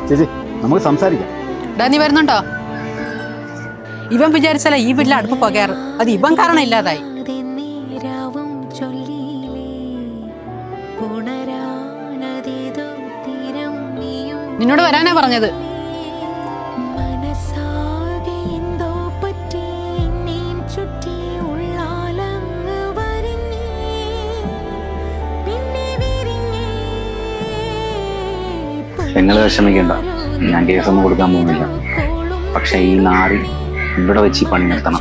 ചേച്ചി നമുക്ക് സംസാരിക്കാം. നീ വരുന്നുണ്ടോ? ഇവൻ വിചാരിച്ചാല ഈ വീട്ടിലെ അടുപ്പ് പകയാറ്. അത് ഇവൻ കാരണം ഇല്ലാതായി. നിന്നോട് വരാനാ പറഞ്ഞത്. നിങ്ങൾ വിഷമിക്കണ്ട, ഞാൻ കേസൊന്നും കൊടുക്കാൻ പോകുന്നില്ല. പക്ഷെ ഈ നാറി ഇവിടെ വെച്ച് ഈ പണി നിർത്തണം.